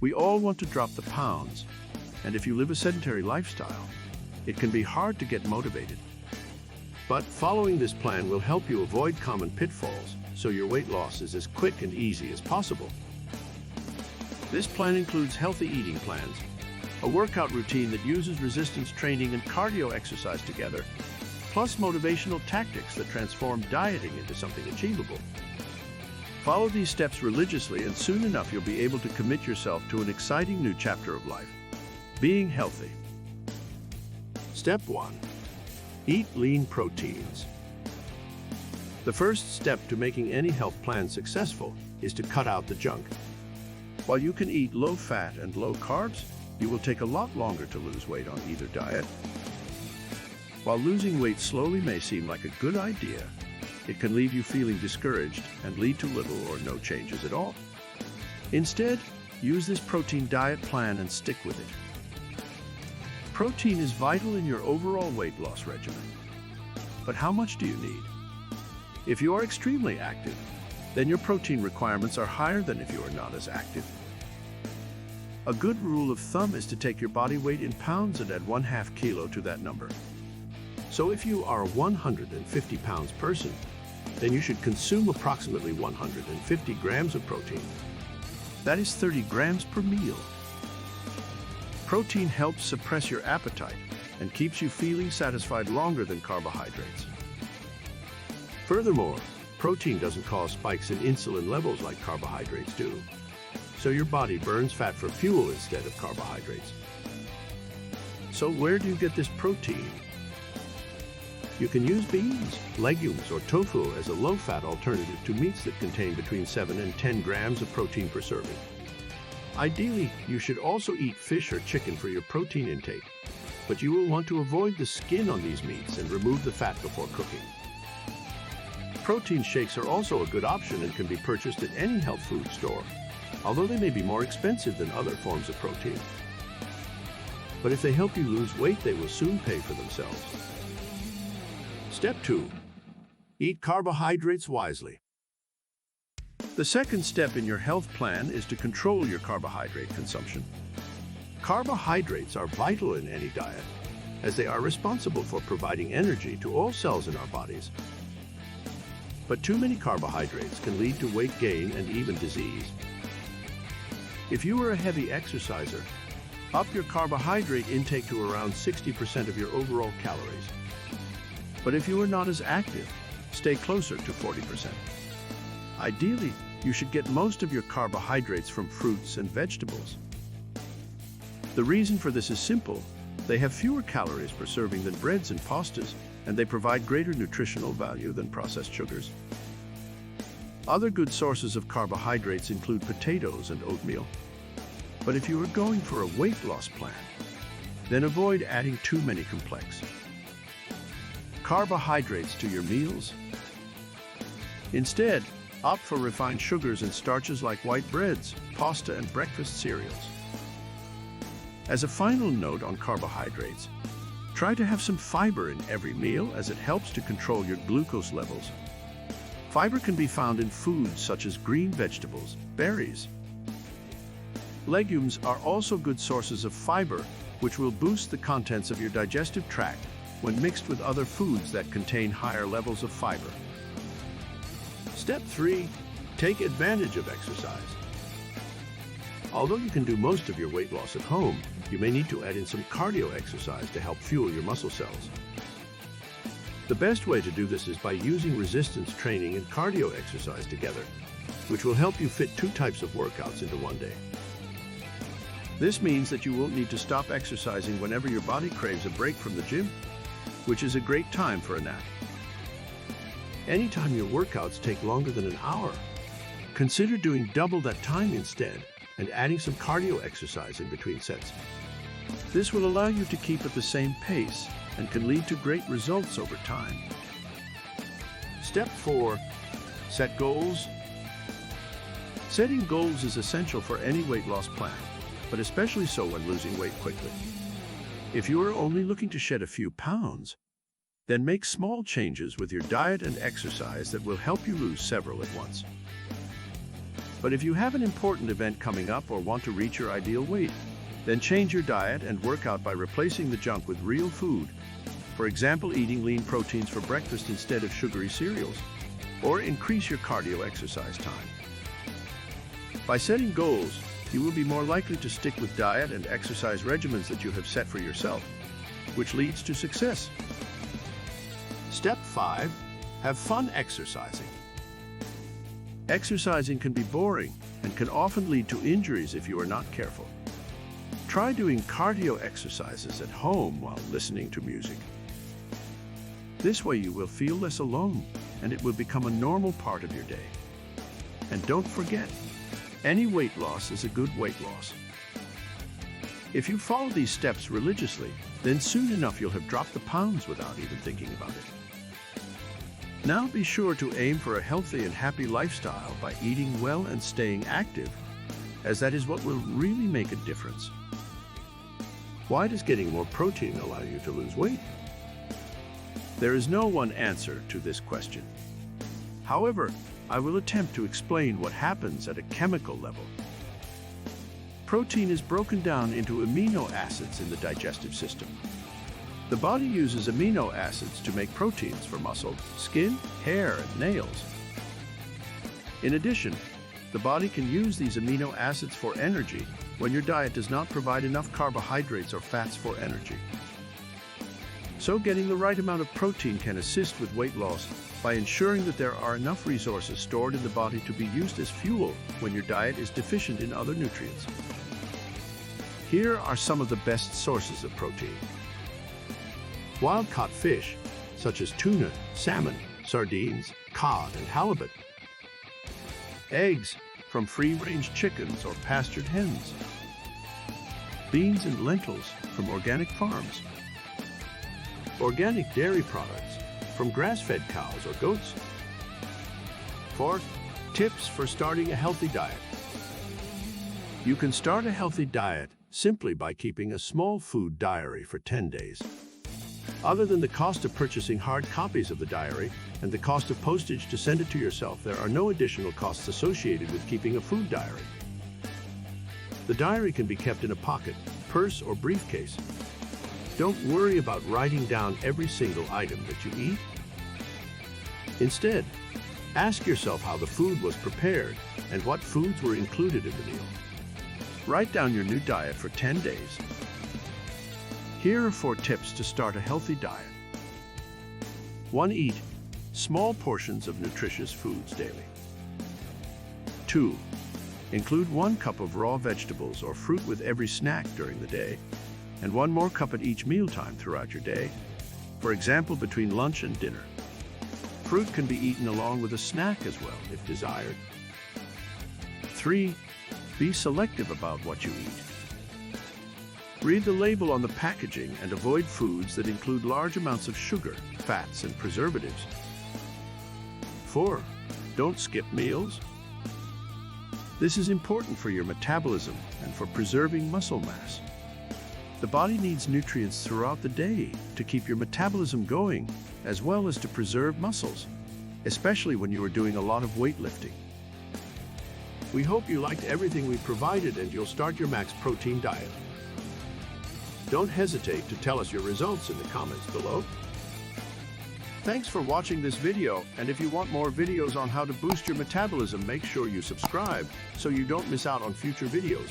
We all want to drop the pounds, and if you live a sedentary lifestyle, it can be hard to get motivated. But following this plan will help you avoid common pitfalls, so your weight loss is as quick and easy as possible. This plan includes healthy eating plans, a workout routine that uses resistance training and cardio exercise together, plus motivational tactics that transform dieting into something achievable. Follow these steps religiously, and soon enough you'll be able to commit yourself to an exciting new chapter of life: being healthy. Step 1. Eat lean proteins. The first step to making any health plan successful is to cut out the junk. While you can eat low fat and low carbs, you will take a lot longer to lose weight on either diet. While losing weight slowly may seem like a good idea, it can leave you feeling discouraged and lead to little or no changes at all. Instead, use this protein diet plan and stick with it. Protein is vital in your overall weight loss regimen. But how much do you need? If you are extremely active, then your protein requirements are higher than if you are not as active. A good rule of thumb is to take your body weight in pounds and add 1/2 kilo to that number. So if you are a 150 pounds person, then you should consume approximately 150 grams of protein. That is 30 grams per meal. Protein helps suppress your appetite and keeps you feeling satisfied longer than carbohydrates. Furthermore, protein doesn't cause spikes in insulin levels like carbohydrates do, so your body burns fat for fuel instead of carbohydrates. So where do you get this protein? You can use beans, legumes, or tofu as a low-fat alternative to meats that contain between 7 and 10 grams of protein per serving. Ideally, you should also eat fish or chicken for your protein intake, but you will want to avoid the skin on these meats and remove the fat before cooking. Protein shakes are also a good option and can be purchased at any health food store, although they may be more expensive than other forms of protein. But if they help you lose weight, they will soon pay for themselves. Step 2. Eat carbohydrates wisely. The second step in your health plan is to control your carbohydrate consumption. Carbohydrates are vital in any diet, as they are responsible for providing energy to all cells in our bodies. But too many carbohydrates can lead to weight gain and even disease. If you are a heavy exerciser, up your carbohydrate intake to around 60% of your overall calories. But if you are not as active, stay closer to 40%. Ideally, you should get most of your carbohydrates from fruits and vegetables. The reason for this is simple. They have fewer calories per serving than breads and pastas, and they provide greater nutritional value than processed sugars. Other good sources of carbohydrates include potatoes and oatmeal. But if you are going for a weight loss plan, then avoid adding too many complex carbohydrates to your meals. Instead, opt for refined sugars and starches like white breads, pasta, and breakfast cereals. As a final note on carbohydrates, try to have some fiber in every meal, as it helps to control your glucose levels. Fiber can be found in foods such as green vegetables, berries. Legumes are also good sources of fiber, which will boost the contents of your digestive tract when mixed with other foods that contain higher levels of fiber. Step 3. Take advantage of exercise. Although you can do most of your weight loss at home, you may need to add in some cardio exercise to help fuel your muscle cells. The best way to do this is by using resistance training and cardio exercise together, which will help you fit 2 types of workouts into one day. This means that you won't need to stop exercising whenever your body craves a break from the gym, which is a great time for a nap. Anytime your workouts take longer than an hour, consider doing double that time instead and adding some cardio exercise in between sets. This will allow you to keep at the same pace and can lead to great results over time. Step 4. Set goals. Setting goals is essential for any weight loss plan, but especially so when losing weight quickly. If you are only looking to shed a few pounds, then make small changes with your diet and exercise that will help you lose several at once. But if you have an important event coming up or want to reach your ideal weight, then change your diet and work out by replacing the junk with real food. For example, eating lean proteins for breakfast instead of sugary cereals, or increase your cardio exercise time. By setting goals, you will be more likely to stick with diet and exercise regimens that you have set for yourself, which leads to success. Step 5. Have fun exercising. Exercising can be boring and can often lead to injuries if you are not careful. Try doing cardio exercises at home while listening to music. This way you will feel less alone and it will become a normal part of your day. And don't forget, any weight loss is a good weight loss. If you follow these steps religiously, then soon enough you'll have dropped the pounds without even thinking about it. Now be sure to aim for a healthy and happy lifestyle by eating well and staying active, as that is what will really make a difference. Why does getting more protein allow you to lose weight? There is no one answer to this question. However, I will attempt to explain what happens at a chemical level. Protein is broken down into amino acids in the digestive system. The body uses amino acids to make proteins for muscle, skin, hair, and nails. In addition, the body can use these amino acids for energy when your diet does not provide enough carbohydrates or fats for energy. So getting the right amount of protein can assist with weight loss by ensuring that there are enough resources stored in the body to be used as fuel when your diet is deficient in other nutrients. Here are some of the best sources of protein. Wild-caught fish, such as tuna, salmon, sardines, cod, and halibut. Eggs from free-range chickens or pastured hens. Beans and lentils from organic farms. Organic dairy products from grass-fed cows or goats. 4. Tips for starting a healthy diet. You can start a healthy diet simply by keeping a small food diary for 10 days. Other than the cost of purchasing hard copies of the diary and the cost of postage to send it to yourself, there are no additional costs associated with keeping a food diary. The diary can be kept in a pocket, purse, or briefcase. Don't worry about writing down every single item that you eat. Instead, ask yourself how the food was prepared and what foods were included in the meal. Write down your new diet for 10 days. Here are 4 tips to start a healthy diet. 1. Eat small portions of nutritious foods daily. 2. Include 1 cup of raw vegetables or fruit with every snack during the day, and 1 more cup at each mealtime throughout your day, for example, between lunch and dinner. Fruit can be eaten along with a snack as well, if desired. 3. Be selective about what you eat. Read the label on the packaging and avoid foods that include large amounts of sugar, fats, and preservatives. 4. Don't skip meals. This is important for your metabolism and for preserving muscle mass. The body needs nutrients throughout the day to keep your metabolism going, as well as to preserve muscles, especially when you are doing a lot of weightlifting. We hope you liked everything we provided and you'll start your max protein diet. Don't hesitate to tell us your results in the comments below. Thanks for watching this video, and if you want more videos on how to boost your metabolism, make sure you subscribe so you don't miss out on future videos.